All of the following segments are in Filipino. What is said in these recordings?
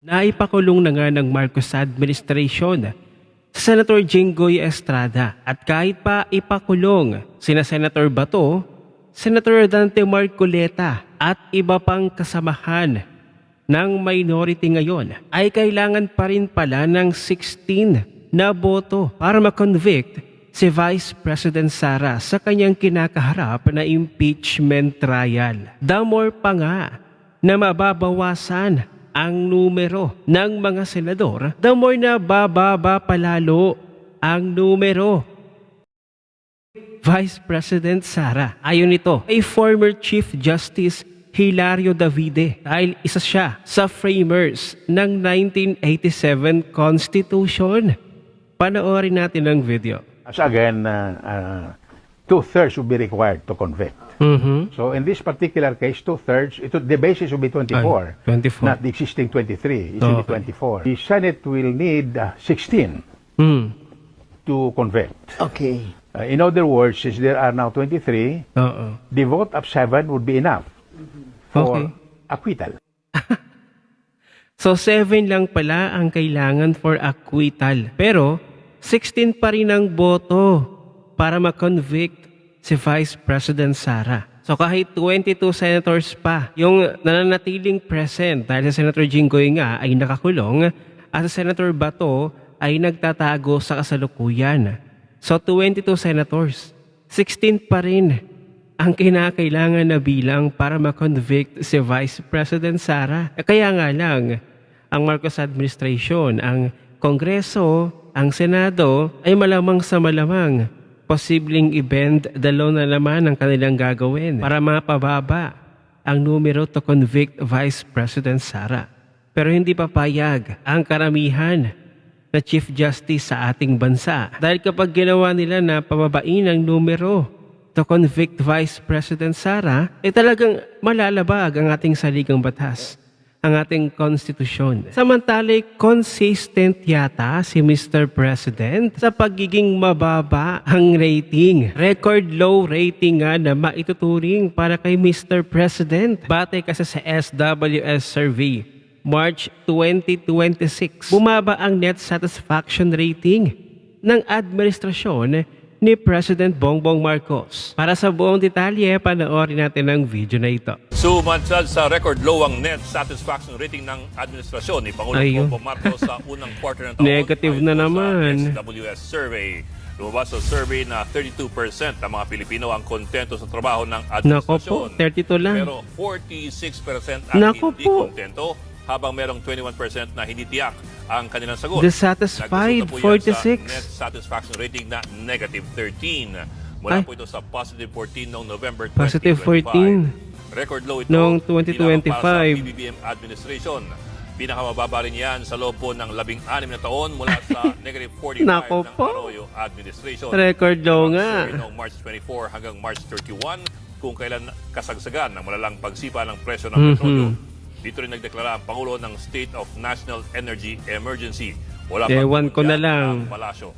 Naipakulong na nga ng Marcos administration si Senator Jinggoy Estrada at kahit pa ipakulong sina Senator Bato, Senator Dante Marcoleta at iba pang kasamahan ng minority ngayon ay kailangan pa rin pala ng 16 na boto para makonvict si Vice President Sara sa kanyang kinakaharap na impeachment trial. The more pa nga na mababawasan ang numero ng mga senador, the more na bababa palalo ang numero. Vice President Sara, ayon nito ay former Chief Justice Hilario Davide dahil isa siya sa framers ng 1987 Constitution. Panoorin natin ang video. As again, 2/3 will be required to convict. So in this particular case, 2/3, the basis will be 24, 24. not the existing 23. It will be 24. The Senate will need 16 to convict. Okay. In other words, since there are now 23, the vote of 7 would be enough for acquittal. So 7 lang pala ang kailangan for acquittal. Pero 16 pa rin ang boto para makonvict si Vice President Sara. So kahit 22 senators pa yung nananatiling present dahil si Senator Jinggoy nga ay nakakulong at si Senator Bato ay nagtatago sa kasalukuyan. So 22 senators, 16 pa rin ang kinakailangan na bilang para makonvict si Vice President Sara. Kaya nga lang, ang Marcos administration, ang Kongreso, ang Senado ay malamang sa malamang posibleng i-bend the law na naman ang kanilang gagawin para mapababa ang numero to convict Vice President Sara. Pero hindi papayag ang karamihan na Chief Justice sa ating bansa dahil kapag ginawa nila na pababain ang numero to convict Vice President Sara, talagang malalabag ang ating saligang batas, ang ating konstitusyon. Samantala'y consistent yata si Mr. President sa pagiging mababa ang rating. Record low rating nga na maituturing para kay Mr. President. Batay kasi sa SWS survey, March 2026, bumaba ang net satisfaction rating ng administrasyon ni President Bongbong Marcos. Para sa buong detalye, panoorin natin ang video na ito. Sumansad sa record low ang net satisfaction rating ng administrasyon ni Pangulong Bongbong Marcos sa unang quarter ng taon. Negative na naman. Sa SWS survey. Lumabas sa survey na 32% ng mga Pilipino ang kontento sa trabaho ng Nako po, administrasyon. 32 lang. Pero 46% ang Nako hindi po. kontento, habang merong 21% na hindi tiyak ang kanilang sagot. Dissatisfied, Nagresulta po yan 46. sa net satisfaction rating na negative 13. Mula po ito sa positive 14 noong November 2025. Positive 14. Record low ito Noong bilang para 2025. sa PBBM administration. Pinakamababa rin yan sa loob po ng 16 na taon mula sa negative 45 Nako ng po. Arroyo administration. Record low Ang nga. survey noong March 24 hanggang March 31 kung kailan kasagsagan ng malalang pagsipa ng presyo ng petrolyo. Dito rin nagdeklara ang Pangulo ng State of National Energy Emergency. Wala Ewan ko na lang. ang palasyo.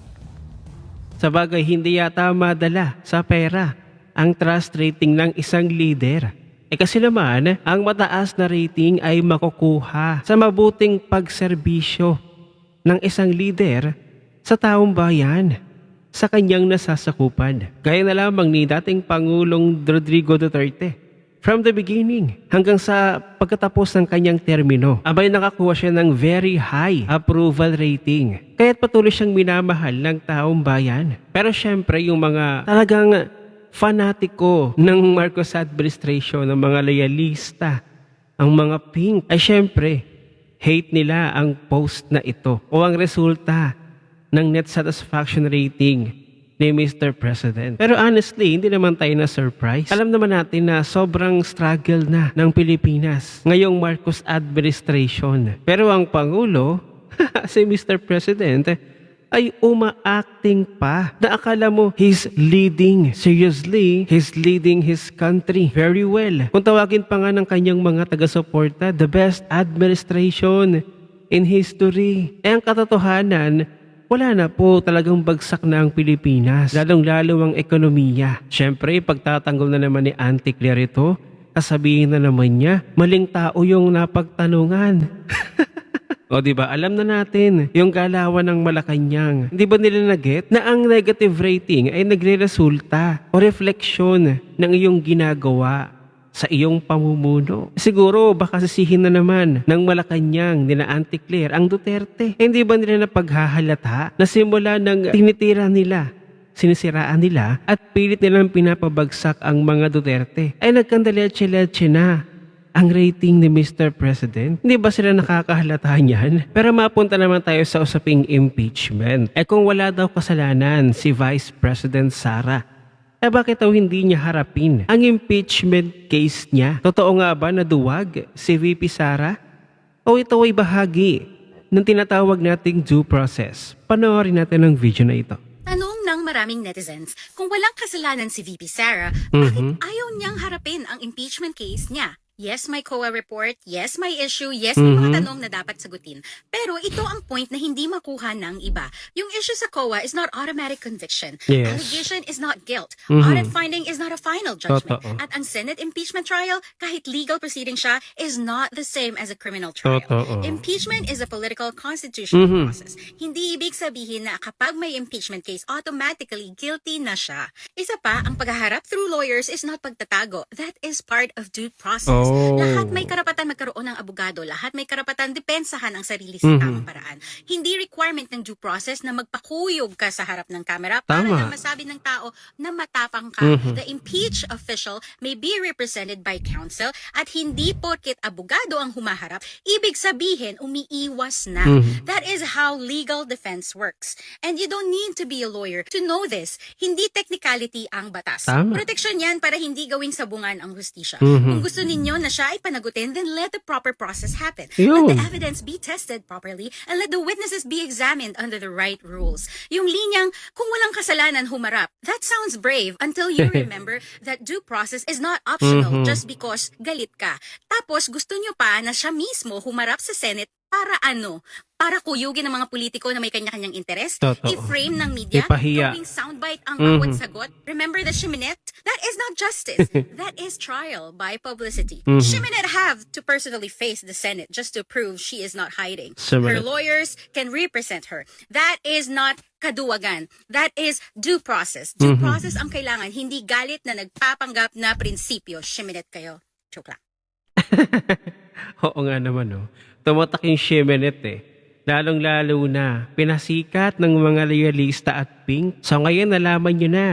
Sa bagay, hindi yata madala sa pera ang trust rating ng isang leader. Kasi naman, ang mataas na rating ay makukuha sa mabuting pagserbisyo ng isang leader sa taong bayan sa kanyang nasasakupan. Gaya na lamang ni dating Pangulong Rodrigo Duterte. From the beginning hanggang sa pagkatapos ng kanyang termino, abay nakakuha siya ng very high approval rating. Kaya't patuloy siyang minamahal ng taong bayan. Pero syempre yung mga talagang fanatiko ng Marcos administration, ng mga loyalista, ang mga pink, ay syempre hate nila ang post na ito o ang resulta ng net satisfaction rating ni Mr. President. Pero honestly, hindi naman tayo na surprise. Alam naman natin na sobrang struggle na ng Pilipinas ngayong Marcos administration. Pero ang Pangulo, si Mr. President, ay uma-acting pa na akala mo he's leading. Seriously, he's leading his country very well. Kung tawagin pa nga ng kanyang mga taga-suporta, the best administration in history. Ang katotohanan, wala na po, talagang bagsak na ang Pilipinas, lalong-lalo ang ekonomiya. Siyempre, pagtatanggol na naman ni Auntie Claire ito, kasabihin na naman niya, maling tao yung napagtanungan. O di ba, alam na natin yung galawan ng Malacanang. Hindi ba nila na-get na ang negative rating ay nagre-resulta o refleksyon ng iyong ginagawa sa iyong pamumuno? Siguro baka sisihin na naman ng Malacanang nila Auntie Claire ang Duterte. Hindi ba nila napaghahalata na simula ng tinitira nila, sinisiraan nila at pilit nilang pinapabagsak ang mga Duterte ay nagkandaletse-letse na ang rating ni Mr. President? Hindi ba sila nakakahalata niyan? Pero mapunta naman tayo sa usaping impeachment. Kung wala daw kasalanan si Vice President Sara, bakit daw hindi niya harapin ang impeachment case niya? Totoo nga ba na duwag si VP Sara? O ito ay bahagi ng tinatawag nating due process? Panoorin natin ang video na ito. Tanong ng maraming netizens, kung walang kasalanan si VP Sara, bakit ayaw niyang harapin ang impeachment case niya? Yes, may COA report. Yes, may issue. Yes, may mga tanong na dapat sagutin. Pero ito ang point na hindi makuha ng iba. Yung issue sa COA is not automatic conviction. Yes. Allegation is not guilt. Audit finding is not a final judgment. Totoo. At ang Senate impeachment trial, kahit legal proceeding siya, is not the same as a criminal trial. Totoo. Impeachment is a political constitutional process. Hindi ibig sabihin na kapag may impeachment case, automatically guilty na siya. Isa pa, ang paghaharap through lawyers is not pagtatago. That is part of due process. Lahat may karapatan magkaroon ng abogado. Lahat may karapatan depensahan ang sarili sa tamang paraan. Hindi requirement ng due process na magpakuyog ka sa harap ng kamera para Tama. lang masabi ng tao na matapang ka. The impeached official may be represented by counsel at hindi porket abogado ang humaharap, ibig sabihin umiiwas na. That is how legal defense works. And you don't need to be a lawyer to know this. Hindi technicality ang batas. Tama. Proteksyon yan para hindi gawing sabungan ang hustisya. Kung gusto ninyo na siya ay panagutin, then let the proper process happen. Yun. Let the evidence be tested properly and let the witnesses be examined under the right rules. Yung linyang, kung walang kasalanan humarap, that sounds brave until you remember that due process is not optional just because galit ka. Tapos gusto nyo pa na siya mismo humarap sa Senate para ano? Para kuyugin ng mga politiko na may kanya-kanyang interes? Totoo. I-frame ng media? Ipahiya. Gawing soundbite ang bawat sagot? Remember the Shiminette? That is not justice. That is trial by publicity. Shiminette have to personally face the Senate just to prove she is not hiding. Her Shiminette. lawyers can represent her. That is not kaduwagan. That is due process. Due process ang kailangan, hindi galit na nagpapanggap na prinsipyo. Shiminette kayo. Joke lang. Oo nga naman, no. Tumatak yung Shiminette eh. Lalong-lalo na, pinasikat ng mga loyalista at pink. So ngayon nalaman nyo na,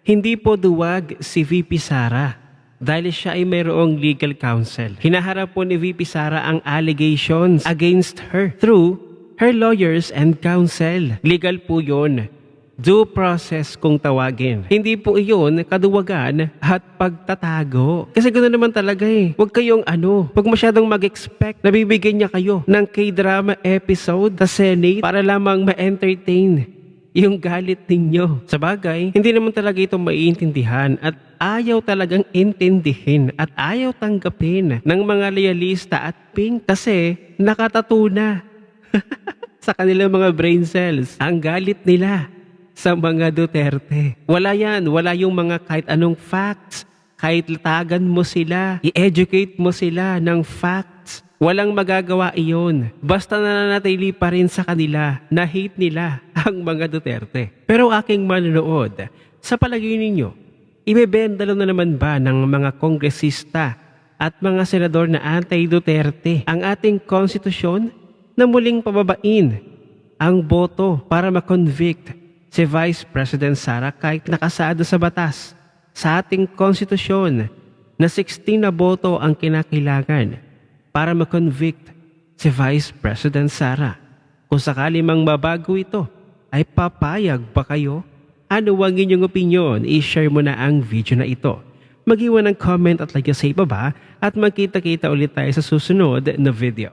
hindi po duwag si VP Sara dahil siya ay mayroong legal counsel. Hinaharap po ni VP Sara ang allegations against her through her lawyers and counsel. Legal po yun. Due process kung tawagin. Hindi po iyon kaduwagan at pagtatago. Kasi ganoon naman talaga eh. Huwag kayong huwag masyadong mag-expect na bibigyan niya kayo ng K-drama episode sa Senate para lamang ma-entertain yung galit ninyo. Sa bagay, hindi naman talaga ito maiintindihan at ayaw talagang intindihin at ayaw tanggapin ng mga loyalista at pink kasi nakatatuna sa kanilang mga brain cells ang galit nila sa mga Duterte. Wala yan. Wala yung mga kahit anong facts. Kahit latagan mo sila, i-educate mo sila ng facts. Walang magagawa iyon. Basta nananatili pa rin sa kanila na hate nila ang mga Duterte. Pero aking manonood, sa palagay ninyo, ibebendalo na naman ba ng mga kongresista at mga senador na anti-Duterte ang ating konstitusyon na muling pababain ang boto para ma-convict si Vice President Sara kahit nakasaad sa batas sa ating konstitusyon na 16 na boto ang kinakailangan para ma-convict si Vice President Sara? Kung sakali mang mabago ito, ay papayag ba kayo? Ano ang inyong opinion? I-share mo na ang video na ito. Mag-iwan ng comment at like sa ibaba at magkita-kita ulit tayo sa susunod na video.